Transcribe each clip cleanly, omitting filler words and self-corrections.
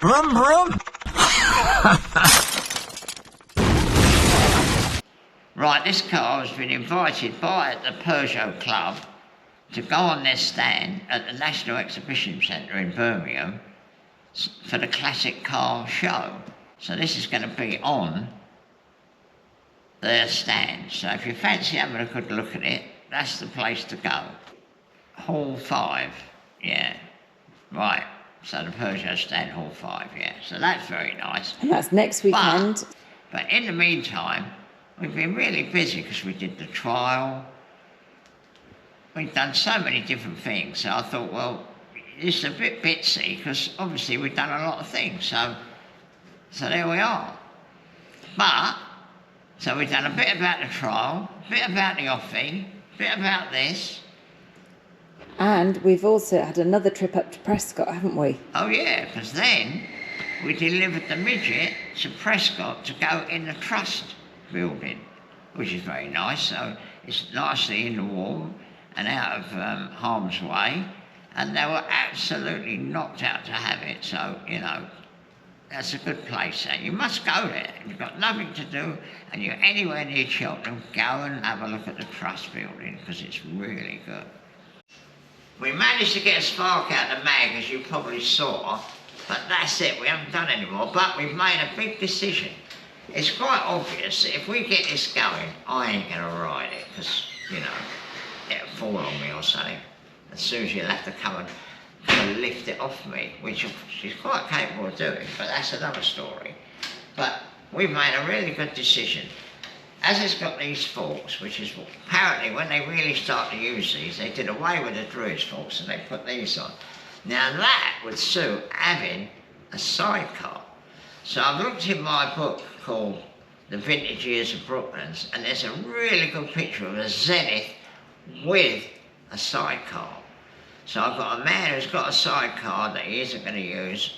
Vroom, vroom. Right, this car has been invited by the Peugeot Club to go on their stand at the National Exhibition Centre in Birmingham for the Classic Car Show. So this is going to be on their stand. So if you fancy having a good look at it, that's the place to go. Hall 5, yeah. Right, so the Peugeot stand, Hall 5, yeah. So that's very nice. And that's next weekend. But in the meantime, we've been really busy because we did the trial. We've done so many different things. So I thought, well, it's a bit bitsy because obviously we've done a lot of things. So there we are. But, so we've done a bit about the trial, a bit about the Offy, a bit about this. And we've also had another trip up to Prescott, haven't we? Oh yeah, because then we delivered the midget to Prescott to go in the Trust building, which is very nice. So it's nicely in the warm and out of harm's way. And they were absolutely knocked out to have it. So, you know, that's a good place. You must go there. If you've got nothing to do and you're anywhere near Cheltenham, go and have a look at the Trust building because it's really good. We managed to get a spark out of the mag, as you probably saw, but that's it. We haven't done any more, but we've made a big decision. It's quite obvious that if we get this going, I ain't going to ride it because, you know, it'll fall on me or something. As soon as you'll have to come and lift it off me, which she's quite capable of doing, but that's another story. But we've made a really good decision. As it's got these forks, which is apparently when they really start to use these, they did away with the Druids forks and they put these on. Now that would suit having a sidecar. So I've looked in my book called The Vintage Years of Brooklands, and there's a really good picture of a Zenith with a sidecar. So I've got a man who's got a sidecar that he isn't going to use,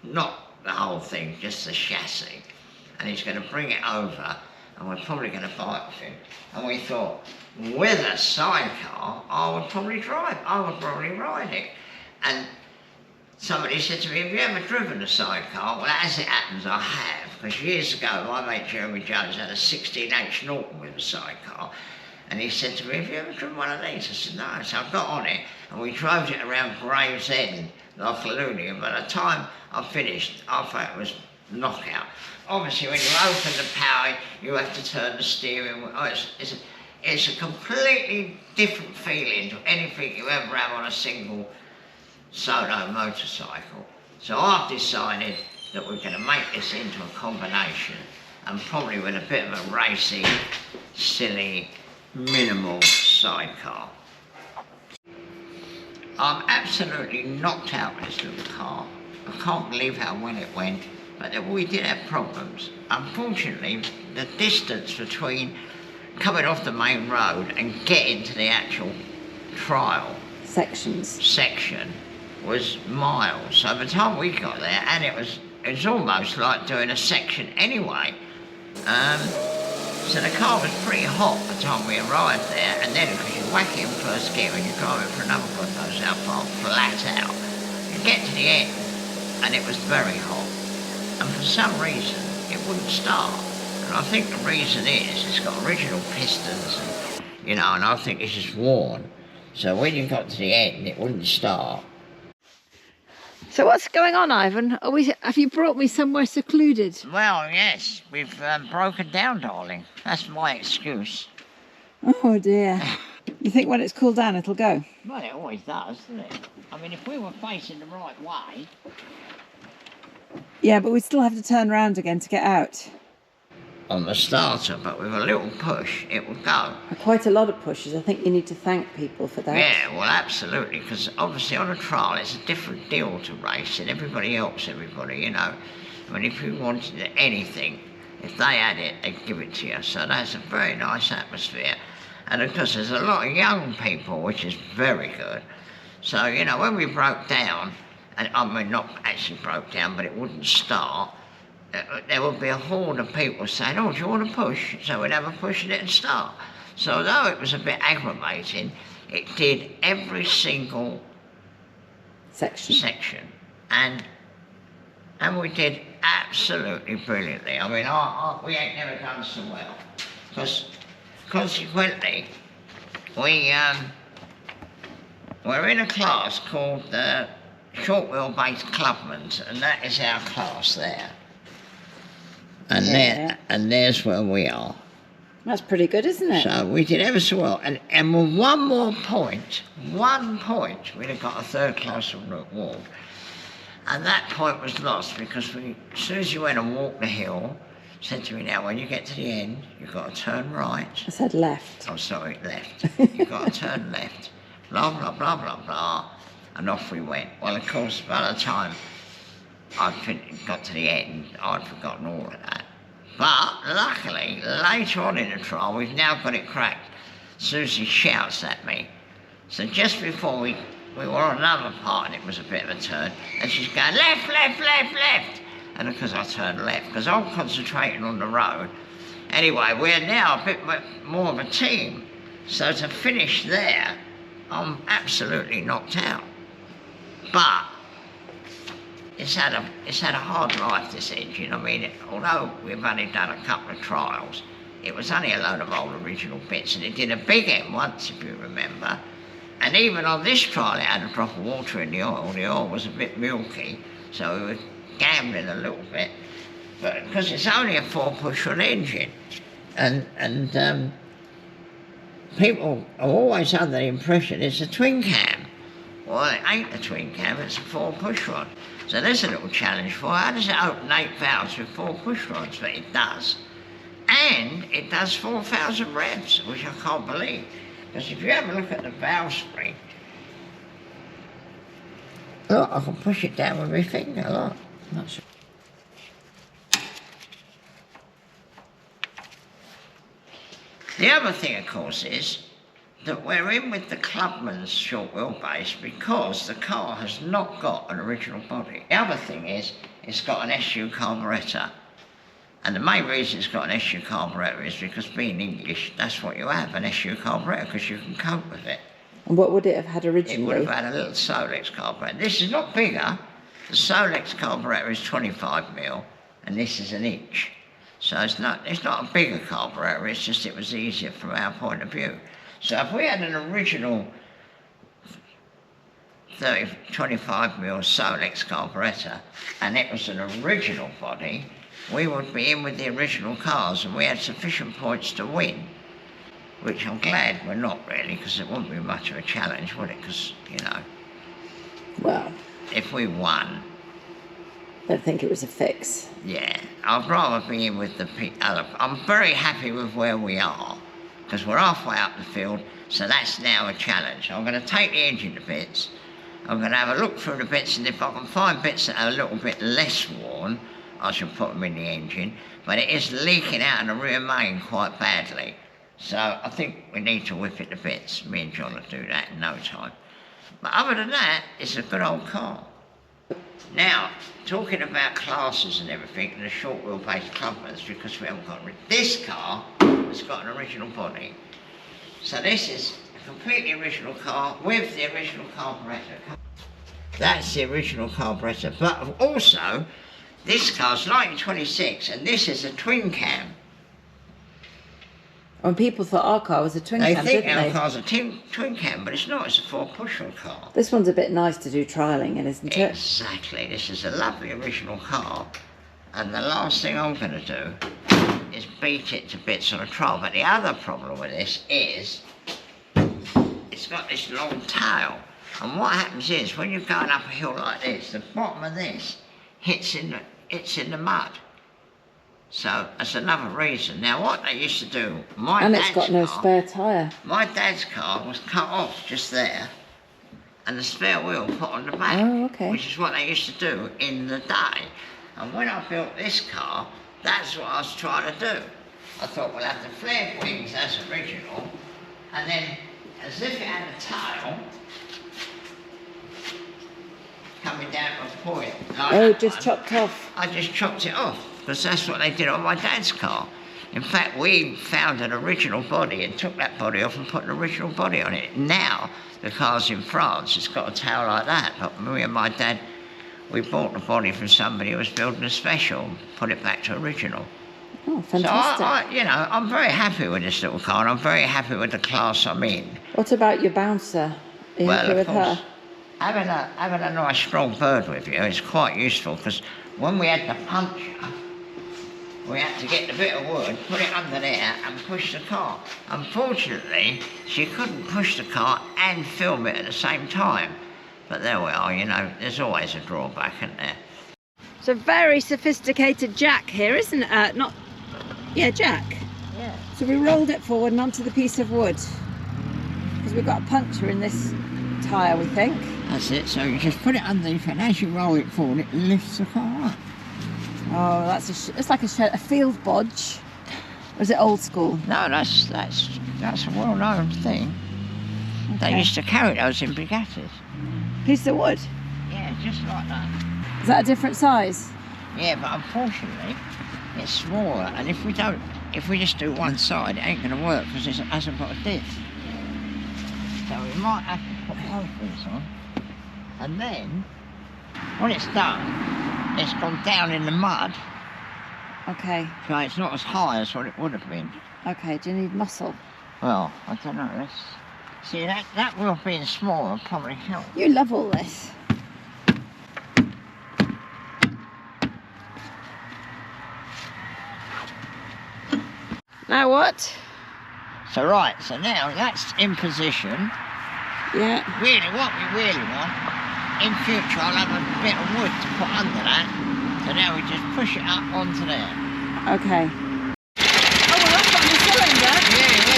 not the whole thing, just the chassis. And he's going to bring it over, and we're probably going to buy it with him. And we thought, with a sidecar, I would probably ride it. And somebody said to me, have you ever driven a sidecar? Well, as it happens, I have, because years ago, my mate Jeremy Jones had a 16H Norton with a sidecar. And he said to me, have you ever driven one of these? I said, no. So I got on it, and we drove it around Gravesend, like a loony, and by the time I finished, I thought it was knockout. Obviously, when you open the power, you have to turn the steering wheel. Oh, it's a completely different feeling to anything you ever have on a single solo motorcycle. So I've decided that we're going to make this into a combination, and probably with a bit of a racy, silly, minimal sidecar. I'm absolutely knocked out with this little car. I can't believe how well it went, but we did have problems. Unfortunately, the distance between coming off the main road and getting to the actual trial section was miles. So by the time we got there, and it was almost like doing a section anyway. So the car was pretty hot by the time we arrived there, and then because you whack it in first gear and you're driving for another God knows how far, flat out, you get to the end and it was very hot. And for some reason, it wouldn't start. And I think the reason is it's got original pistons, and, you know, and I think it's just worn. So when you got to the end, it wouldn't start. So what's going on, Ivan? Have you brought me somewhere secluded? Well, yes, we've broken down, darling. That's my excuse. Oh dear. You think when it's cooled down it'll go? Well, it always does, doesn't it? I mean, if we were facing the right way... Yeah, but we still have to turn around again to get out. On the starter, but with a little push, it will go. Quite a lot of pushes. I think you need to thank people for that. Yeah, well, absolutely, because obviously on a trial it's a different deal to racing. Everybody helps everybody, you know. I mean, if you wanted anything, if they had it, they'd give it to you. So that's a very nice atmosphere. And of course, there's a lot of young people, which is very good. So, you know, when we broke down, and I mean, not actually broke down, but it wouldn't start, there would be a horde of people saying, oh, do you want to push? So we'd have a push and it'd start. So although it was a bit aggravating, it did every single section. And And we did absolutely brilliantly. I mean, we ain't never done so well. Because consequently, we're in a class called the Short Wheelbase Clubmans, and that is our class there. And there's where we are. That's pretty good, isn't it? So we did ever so well. And with one point, we'd have got a third class award. And that point was lost because as soon as you went and walked the hill, said to me, now when you get to the end, you've got to turn right. I said left. Oh, sorry, left. You've got to turn left. Blah, blah, blah, blah, blah. And off we went. Well, of course, by the time I got to the end, I'd forgotten all of that. But luckily, later on in the trial, we've now got it cracked. Susie shouts at me. So just before we were on another part and it was a bit of a turn, and she's going, left, left, left, left. And because I turned left, because I'm concentrating on the road. Anyway, we're now a bit more of a team. So to finish there, I'm absolutely knocked out. But it's had a hard life, this engine. I mean, although we've only done a couple of trials, it was only a load of old original bits, and it did a big end once, if you remember. And even on this trial, it had a drop of water in the oil. The oil was a bit milky, so we were gambling a little bit. But because it's only a 4-pushrod engine, and people are always under the impression it's a twin cam. Well, it ain't a twin cam, it's a 4-pushrod. So there's a little challenge for you. How does it open 8 valves with 4 pushrods? But it does. And it does 4,000 revs, which I can't believe. Because if you have a look at the valve spring, look, I can push it down with my finger, look. I'm not sure. The other thing, of course, is that we're in with the Clubman's short wheelbase because the car has not got an original body. The other thing is it's got an SU carburettor. And the main reason it's got an SU carburettor is because being English, that's what you have, an SU carburettor, because you can cope with it. And what would it have had originally? It would have had a little Solex carburettor. This is not bigger. The Solex carburettor is 25mm, and this is 1 inch. So it's not a bigger carburettor, it's just it was easier from our point of view. So if we had an original 25mm Solex carburettor, and it was an original body, we would be in with the original cars, and we had sufficient points to win. Which I'm glad we're not really, because it wouldn't be much of a challenge, would it? Because, you know, well, if we won, I don't think it was a fix. Yeah, I'd rather be in with the other. I'm very happy with where we are, because we're halfway up the field, so that's now a challenge. I'm going to take the engine to bits, I'm going to have a look through the bits, and if I can find bits that are a little bit less worn, I shall put them in the engine, but it is leaking out in the rear main quite badly. So I think we need to whip it to bits. Me and John will do that in no time. But other than that, it's a good old car. Now, talking about classes and everything, and the short wheelbase Clubmans, because we haven't got this car has got an original body. So this is a completely original car with the original carburettor. That's the original carburettor. But also, this car's 1926, and this is a twin cam. When people thought our car was a twin cam, They think didn't our they? car's a twin cam, but it's not, it's a 4-pushrod car. This one's a bit nice to do trialling in, isn't it? Exactly, this is a lovely original car, and the last thing I'm going to do is beat it to bits on a trial. But the other problem with this is it's got this long tail, and what happens is when you're going up a hill like this, the bottom of this hits in the mud. So that's another reason. Now what they used to do, And it's got no spare tyre. My dad's car was cut off just there, and the spare wheel put on the back. Oh, okay. Which is what they used to do in the day. And when I built this car, that's what I was trying to do. I thought we'll have the flared wings as original, and then as if it had a tail coming down to a point. Like Oh, that just one. chopped off. I just chopped it off, because that's what they did on my dad's car. In fact, we found an original body and took that body off and put an original body on it. Now, the car's in France, it's got a tail like that, but me and my dad, we bought the body from somebody who was building a special and put it back to original. Oh, fantastic. So you know, I'm very happy with this little car, and I'm very happy with the class I'm in. What about your bouncer? Are you happy with her? Having a nice strong bird with you is quite useful, because when we had the puncture, we had to get the bit of wood, put it under there and push the car. Unfortunately, she couldn't push the car and film it at the same time. But there we are, you know, there's always a drawback, isn't there? It's a very sophisticated jack here, isn't it? Jack. Yeah. So we rolled it forward and onto the piece of wood. Because we've got a puncture in this tyre, we think. That's it, so you just put it underneath, and as you roll it forward, it lifts the car up. Oh, it's like a field bodge. Or is it old school? No, that's a well-known thing. Okay. They used to carry those in Bugattis. Piece of wood? Yeah, just like that. Is that a different size? Yeah, but unfortunately, it's smaller, and if we just do one side, it ain't going to work because it hasn't got a diff. So we might have to put both these on, and then when it's done, it's gone down in the mud. Okay. So it's not as high as what it would have been. Okay, do you need muscle? Well, I don't know. See, that wheel being smaller probably helps. You love all this. Now what? So so now that's in position. Yeah. Really, what we really want, in future I'll have a bit of wood to put under that. So now we just push it up onto there. Okay. Oh, we're up on the cylinder. Yeah.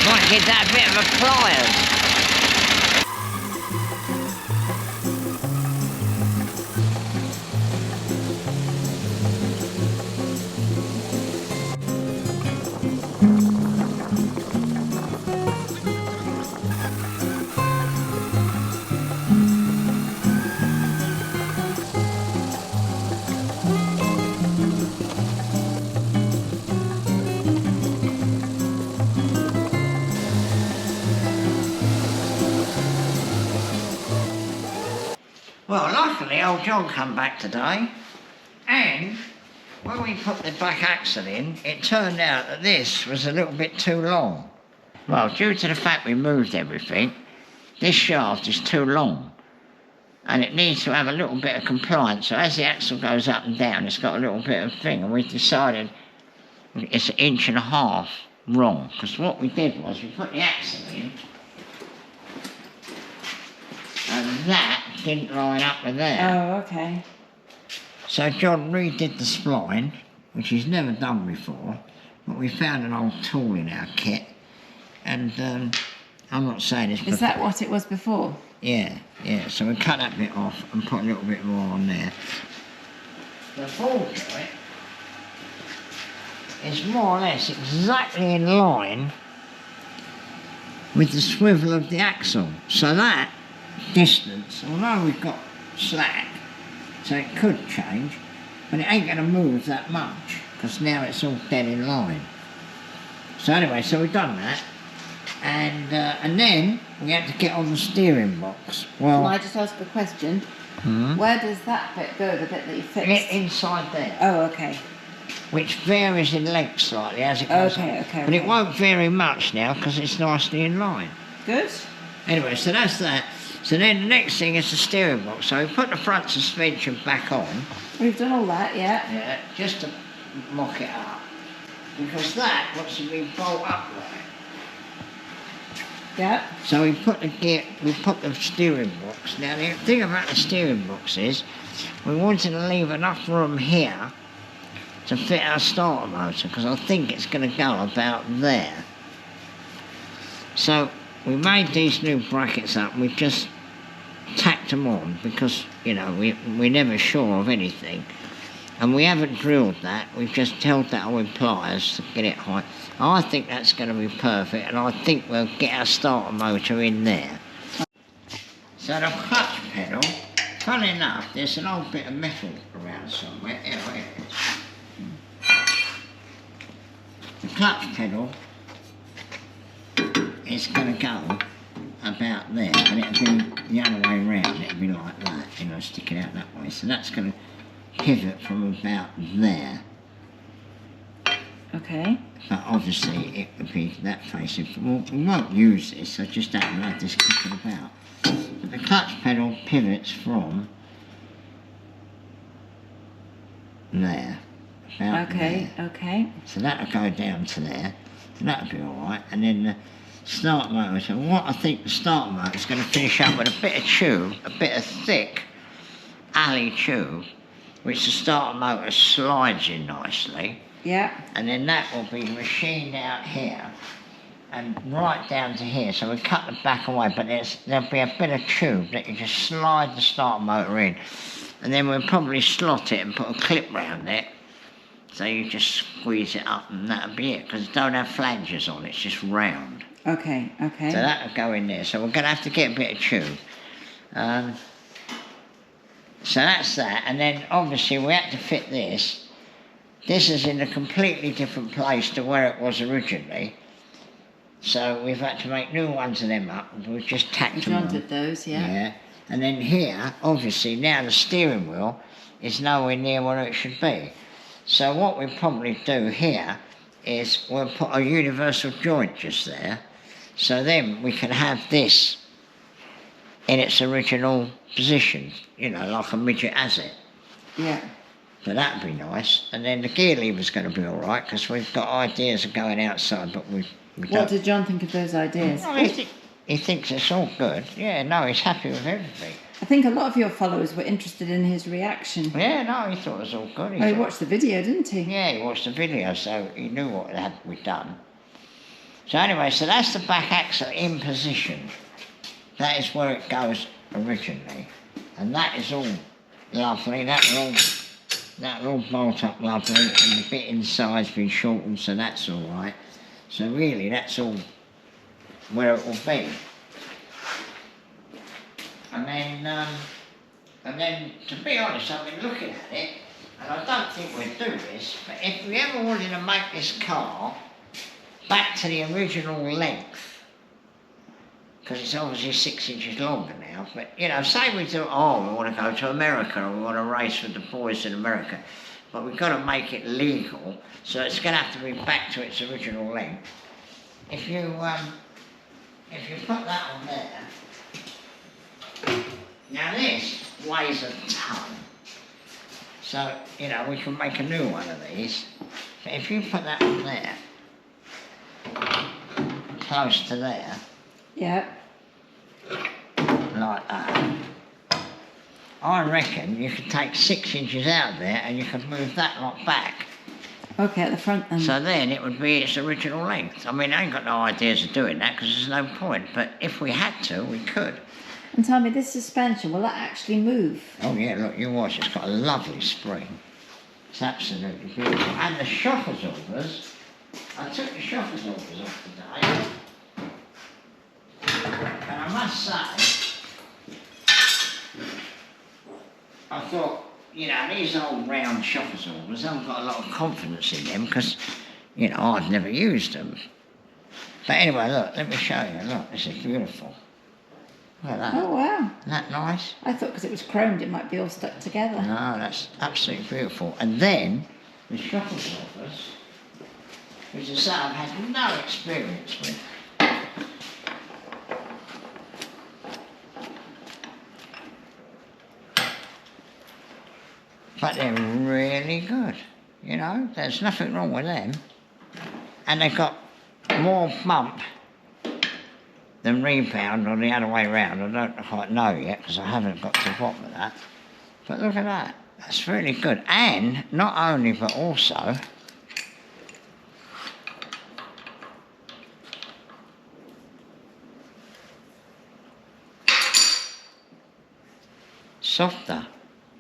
Might give that a bit of a pliers. Well, luckily old John come back today, and when we put the back axle in, it turned out that this was a little bit too long. Well, due to the fact we moved everything, this shaft is too long, and it needs to have a little bit of compliance. So as the axle goes up and down, it's got a little bit of thing, and we decided it's 1.5 inches wrong, because what we did was we put the axle in, and that didn't line up with there. Oh, okay. So John redid the spline, which he's never done before, but we found an old tool in our kit, and I'm not saying this. Is that what it was before? Yeah. So we cut that bit off and put a little bit more on there. The ball joint is more or less exactly in line with the swivel of the axle. So that distance, although we've got slack, so it could change, but it ain't going to move that much because now it's all dead in line. So anyway, so we've done that, and then we had to get on the steering box. Well, Can I just ask a question? Where does that bit go, the bit that you fixed? inside there. Oh, okay. Which varies in length slightly as it goes Okay, up. okay. But it won't vary much now because it's nicely in line. Good. Anyway, so that's that. So then the next thing is the steering box. So we put the front suspension back on. We've done all that, yeah. Yeah, just to mock it up. Because that wants to be bolt upright. Yeah. So we put the steering box. Now the thing about the steering box is we wanted to leave enough room here to fit our starter motor, because I think it's going to go about there. So we made these new brackets up, we've just tacked them on because, you know, we're never sure of anything. And we haven't drilled that, we've just held that on with pliers to get it high. I think that's going to be perfect, and I think we'll get our starter motor in there. So the clutch pedal, funny enough, there's an old bit of metal around somewhere. Here it is. The clutch pedal is going to go about there, and it'll be the other way around. It'll be like that, you know, sticking out that way. So that's going to pivot from about there. Okay. But obviously it would be that facing. We won't use this, I just haven't had this kicking about. But the clutch pedal pivots from there. About Okay, there. okay. So that'll go down to there. So that'll be alright. And then the start motor. So what I think the start motor is going to finish up with a bit of tube, a bit of thick alley tube, which the starter motor slides in nicely. Yeah. And then that will be machined out here and right down to here. So we cut the back away, but there'll be a bit of tube that you just slide the starter motor in. And then we'll probably slot it and put a clip round it. So you just squeeze it up and that'll be it. Because it don't have flanges on, it's just round. Okay, okay. So that'll go in there. So we're going to have to get a bit of tube. So that's that. And then obviously we had to fit this. This is in a completely different place to where it was originally. So we've had to make new ones of them up. We've just tacked them on. Jointed those, yeah. Yeah. And then here, obviously, now the steering wheel is nowhere near where it should be. So what we'll probably do here is we'll put a universal joint just there. So then we can have this in its original position, you know, like a midget has it. Yeah. So that'd be nice. And then the gear lever's going to be all right because we've got ideas of going outside, but we don't. What did John think of those ideas? Oh, he thinks it's all good. Yeah, no, he's happy with everything. I think a lot of your followers were interested in his reaction. Yeah, no, he thought it was all good. He watched the video, didn't he? Yeah, he watched the video, so he knew what we'd done. So anyway, so that's the back axle in position. That is where it goes originally. And that is all lovely. That'll all bolt up lovely, and the bit inside's been shortened, so that's all right. So really, that's all where it will be. And then, to be honest, I've been looking at it, and I don't think we'd do this, but if we ever wanted to make this car back to the original length, because it's obviously 6 inches longer now, but, you know, say we do, we want to go to America, or we want to race with the boys in America, but we've got to make it legal, so it's going to have to be back to its original length. If you put that on there, now this weighs a ton, so, you know, we can make a new one of these, but if you put that on there, close to there, Yeah. like that, I reckon you could take 6 inches out of there and you could move that lot back. Okay, at the front then. So then it would be its original length. I mean, I ain't got no ideas of doing that because there's no point, but if we had to, we could. And tell me, this suspension, will that actually move? Oh yeah, look, you watch, it's got a lovely spring. It's absolutely beautiful. And the shock absorbers, I took the shock absorbers off today. And I must say, I thought, you know, these old round shock absorbers, I haven't got a lot of confidence in them because, you know, I've never used them. But anyway, look, let me show you. Look, this is beautiful. Look at that. Oh, wow. Isn't that nice? I thought because it was chromed it might be all stuck together. No, that's absolutely beautiful. And then, the shock absorbers, which is something I've had no experience with. But they're really good, you know, there's nothing wrong with them. And they've got more bump than rebound or the other way round. I don't quite know yet because I haven't got to the bottom of that. But look at that, that's really good. And not only, but also, softer.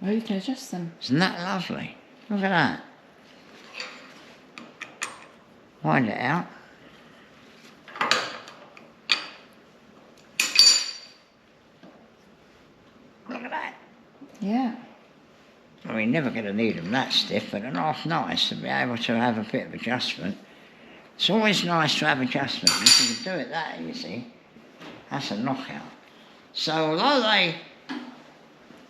Oh, you can adjust them. Isn't that lovely? Look at that. Wind it out. Yeah. I mean, never going to need them that stiff, but they're half nice to be able to have a bit of adjustment. It's always nice to have adjustment. If you can do it that easy, that's a knockout. So although they,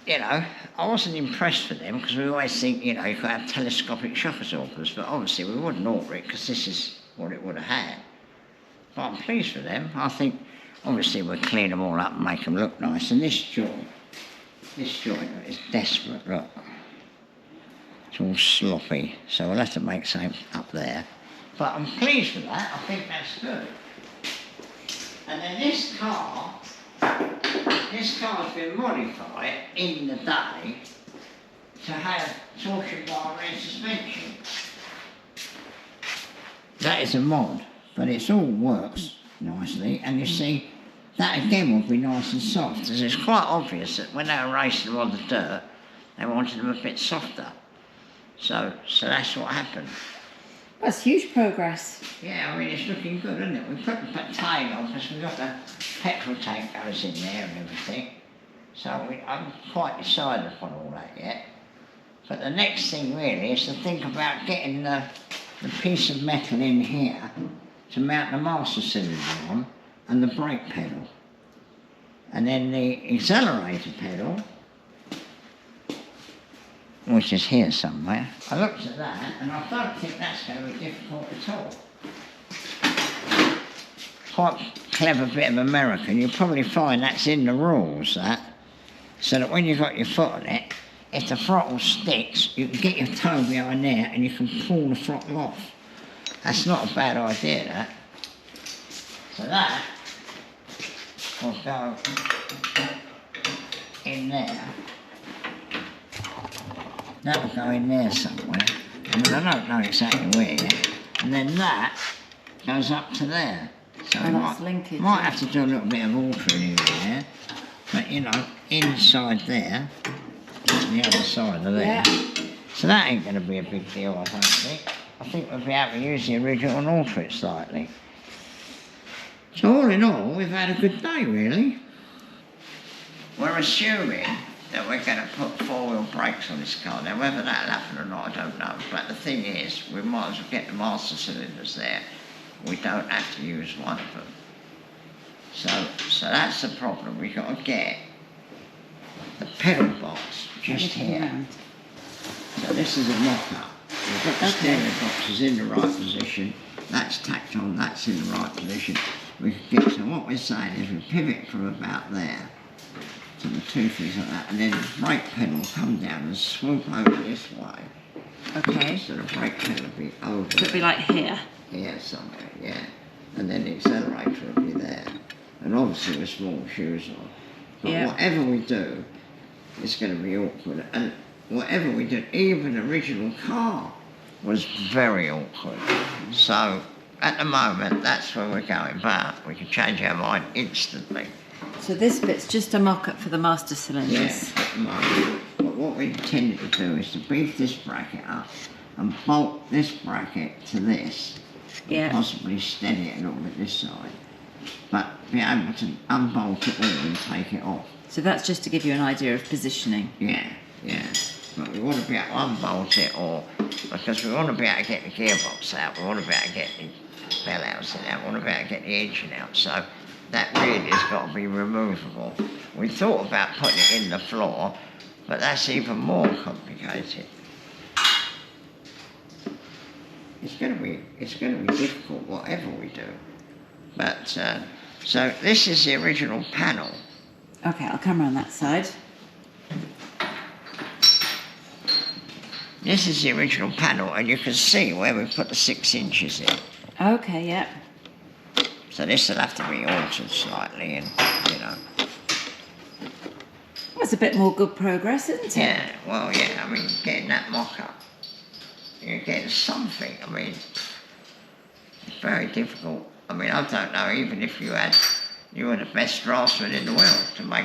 you know, I wasn't impressed with them because we always think, you know, you could have telescopic shock absorbers, but obviously we wouldn't order it because this is what it would have had. But I'm pleased with them. I think obviously we'll clean them all up and make them look nice. And this joint is desperate, look. It's all sloppy, so we'll have to make something up there. But I'm pleased with that. I think that's good. And then this car's been modified in the day to have torsion bar rear suspension. That is a mod, but it all works nicely. And you see, that again would be nice and soft, as it's quite obvious that when they were racing them on the dirt, they wanted them a bit softer. So that's what happened. That's huge progress. Yeah, I mean, it's looking good, isn't it? We put the tail on because we've got the petrol tank goes in there and everything. So I haven't quite decided upon all that yet. But the next thing really is to think about getting the piece of metal in here to mount the master cylinder on and the brake pedal. And then the accelerator pedal, which is here somewhere. I looked at that and I don't think that's going to be difficult at all. Quite clever bit of American. You'll probably find that's in the rules, that. So that when you've got your foot on it, if the throttle sticks, you can get your toe behind there and you can pull the throttle off. That's not a bad idea, that. So that will go in there. That will go in there somewhere. I mean, I don't know exactly where yet. And then that goes up to there. So I might have to do a little bit of altering in there. But, you know, inside there, the other side of there. Yeah. So that ain't going to be a big deal, I don't think. I think we'll be able to use the original and alter it slightly. So all in all, we've had a good day, really. We're assuming that we're going to put four-wheel brakes on this car. Now, whether that'll happen or not, I don't know. But the thing is, we might as well get the master cylinders there. We don't have to use one of them. So that's the problem. We've got to get the pedal box just here. So this is a mock-up. We've got the steering boxes in the right position. That's tacked on, that's in the right position. We can get, so what we're saying is we pivot from about there to the two things like that, and then the brake pedal will come down and swoop over this way. Okay. So the brake pedal will be over. So it'll be like here? Yeah, somewhere, yeah. And then the accelerator will be there. And obviously with small shoes on. But whatever we do, it's going to be awkward. And whatever we do, even the original car was very awkward. So at the moment, that's where we're going, but we can change our mind instantly. So this bit's just a mock-up for the master cylinders? Yeah, at the moment. But what we intended to do is to beef this bracket up and bolt this bracket to this. And possibly steady it a little bit this side. But be able to unbolt it all and take it off. So that's just to give you an idea of positioning? Yeah. But we want to be able to unbolt it, or because we want to be able to get the gearbox out, we want to be able to get the bell housing out, we want to be able to get the engine out. So that really has got to be removable. We thought about putting it in the floor, but that's even more complicated. It's going to be difficult whatever we do. But so this is the original panel. Okay, I'll come around that side. This is the original panel, and you can see where we put the 6 inches in. Okay, yeah. So this will have to be altered slightly, and you know. That's a bit more good progress, isn't it? Yeah, well, yeah. I mean, getting that mock-up, you're getting something. I mean, it's very difficult. I mean, I don't know, even if you were the best draftsman in the world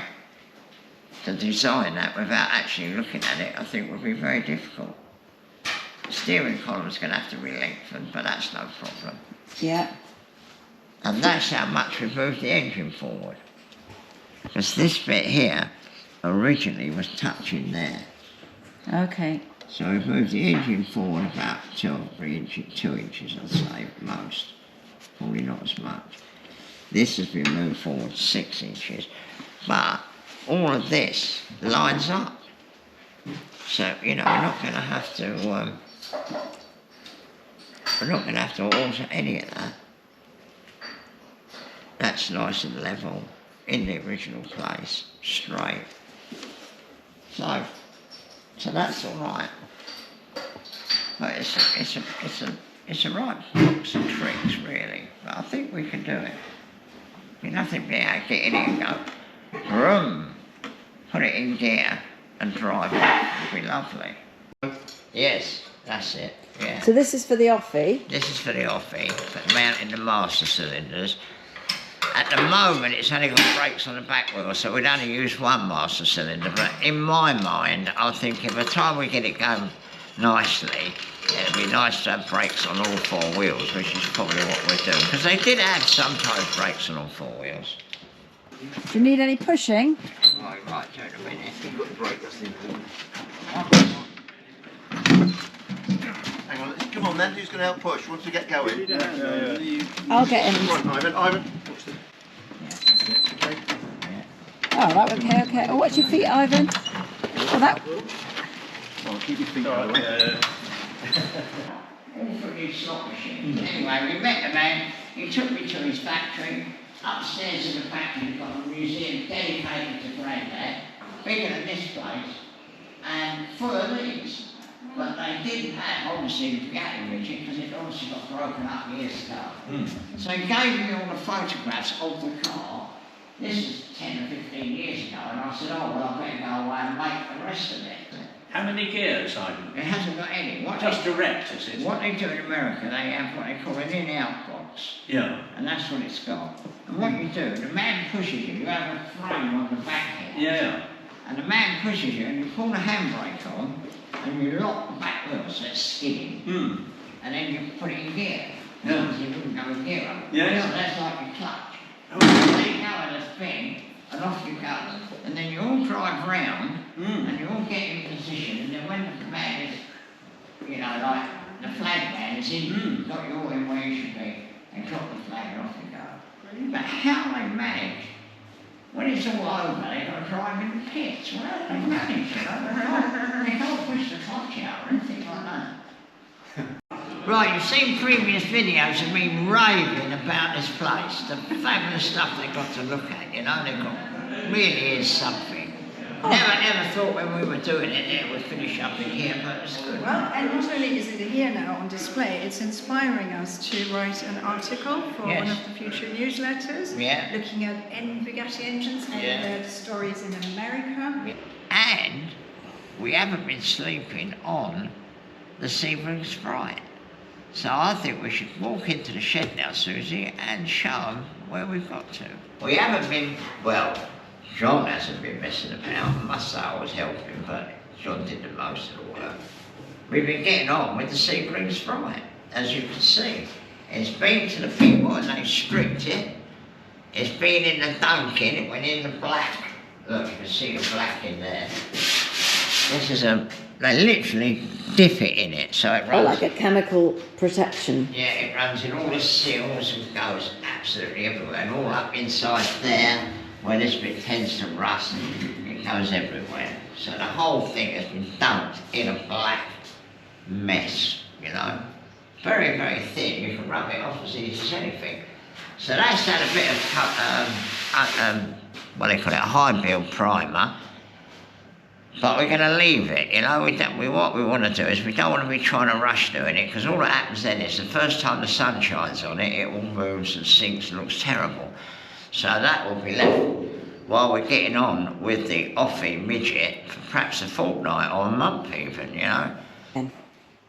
to design that without actually looking at it, I think would be very difficult. The steering column's going to have to be lengthened, but that's no problem. Yeah. And that's how much we've moved the engine forward. Because this bit here originally was touching there. Okay. So we've moved the engine forward about 2 or 3 inches, 2 inches I'd say at most, probably not as much. This has been moved forward 6 inches, but all of this lines up. So, you know, we're not going to have to alter any of that. That's nice and level in the original place, straight. So that's all right. But it's a right box of tricks, really. But I think we can do it. There's nothing being able to get in it and go, vroom, put it in gear and drive it. It'd be lovely. Yes, that's it. Yeah. So this is for the Offy. This is for the Offy, for mounting the master cylinders. At the moment, it's only got brakes on the back wheel, so we'd only use one master cylinder. But in my mind, I think by the time we get it going nicely, it'd be nice to have brakes on all 4 wheels, which is probably what we're doing. Because they did have sometimes brakes on all 4 wheels. Do you need any pushing? Right, do it in a minute. You've got the brake, that's the important. Hang on, come on then, who's going to help push once we get going? I'll get in. Come on, Ivan. Push the... Oh, right, okay. Oh, watch your feet, Ivan. Oh, that... Oh, keep your feet out of the way. All for his slot machine. Anyway, we met the man, he took me to his factory. Upstairs in the factory, we've got a museum dedicated to Grandad, bigger than this place, and full of these. But they didn't have, obviously, the Bugatti Midget, because it obviously got broken up years ago. So he gave me all the photographs of the car. This was 10 or 15 years ago, and I said, oh, well, I better go away and make the rest of it. How many gears, Ivan? It hasn't got any. Just direct, is it? What they do in America, they have what they call an in-out box. Yeah. And that's what it's got. And what you do, the man pushes you have a frame on the back here. Yeah. And the man pushes you, and you pull the handbrake on, and you lock the back wheel so it's skidding. And then you put it in gear. Yeah. You wouldn't go in gear up. Yeah. So that's like your clutch. Oh. And then you go in a spin, and off you go. And then you all drive round, and you all get in position, and then when the man is, you know, like the flag man is in, got you all in where you should be, and drop the flag and off you go. But how they manage, when it's all over, they've got to drive in the pits. Well, how do they manage, you know? They can't push the clutch out or anything like that. Right, you've seen previous videos of me raving about this place, the fabulous stuff they've got to look at, you know, they've got, really is something. Never thought when we were doing it, it would finish up in here, but it's good. Well, and not only is it here now on display, it's inspiring us to write an article for one of the future newsletters, looking at Bugatti engines and the stories in America. And we haven't been sleeping on the Sebring Sprite. So I think we should walk into the shed now, Susie, and show them where we've got to. We haven't been, well, John hasn't been messing about. I must say I was helping, but John did the most of the work. We've been getting on with the Sebring Sprite, as you can see. It's been to the people and they've stripped it. It's been in the dunking, it went in the black. Look, you can see the black in there. This is they literally dip it in it, so it runs. Oh, like a chemical protection. Yeah, it runs in all the seals and goes absolutely everywhere, and all up inside there, where this bit tends to rust, it goes everywhere. So the whole thing has been dumped in a black mess, you know. Very, very thin, you can rub it off as easy as anything. So that's had a bit of, what they call it, a high build primer. But we're going to leave it, you know. What we want to do is we don't want to be trying to rush doing it, because all that happens then is the first time the sun shines on it, it all moves and sinks and looks terrible. So that will be left while we're getting on with the Offy Midget for perhaps a fortnight or a month even, you know.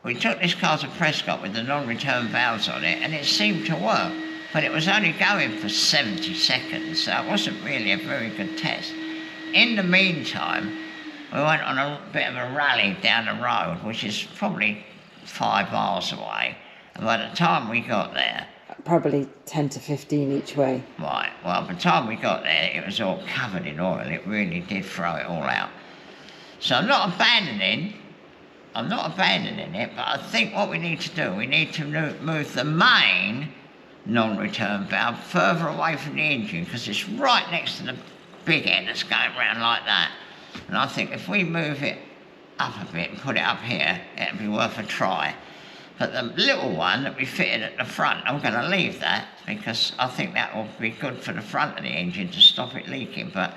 We took this car to Prescott with the non-return valves on it, and it seemed to work, but it was only going for 70 seconds, so it wasn't really a very good test. In the meantime, we went on a bit of a rally down the road, which is probably 5 miles away. And by the time we got there, Probably 10 to 15 each way. Right, well, by the time we got there, it was all covered in oil. It really did throw it all out. So I'm not abandoning it, but I think what we need to do, we need to move the main non-return valve further away from the engine, because it's right next to the big end that's going round like that. And I think if we move it up a bit and put it up here, it'd be worth a try. But the little one that we fitted at the front, I'm going to leave that, because I think that will be good for the front of the engine to stop it leaking. But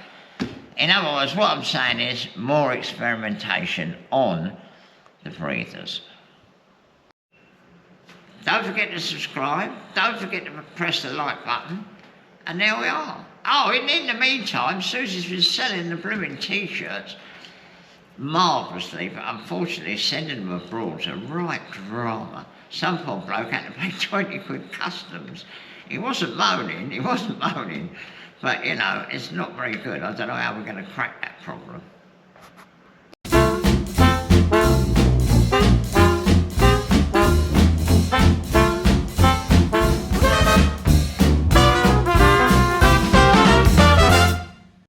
in other words, what I'm saying is more experimentation on the breathers. Don't forget to subscribe, don't forget to press the like button, and there we are. Oh, and in the meantime, Susie's been selling the blooming t-shirts marvellously, but unfortunately sending them abroad's a right drama. Some poor bloke had to pay 20 quid customs. He wasn't moaning, but you know, it's not very good. I don't know how we're going to crack that problem.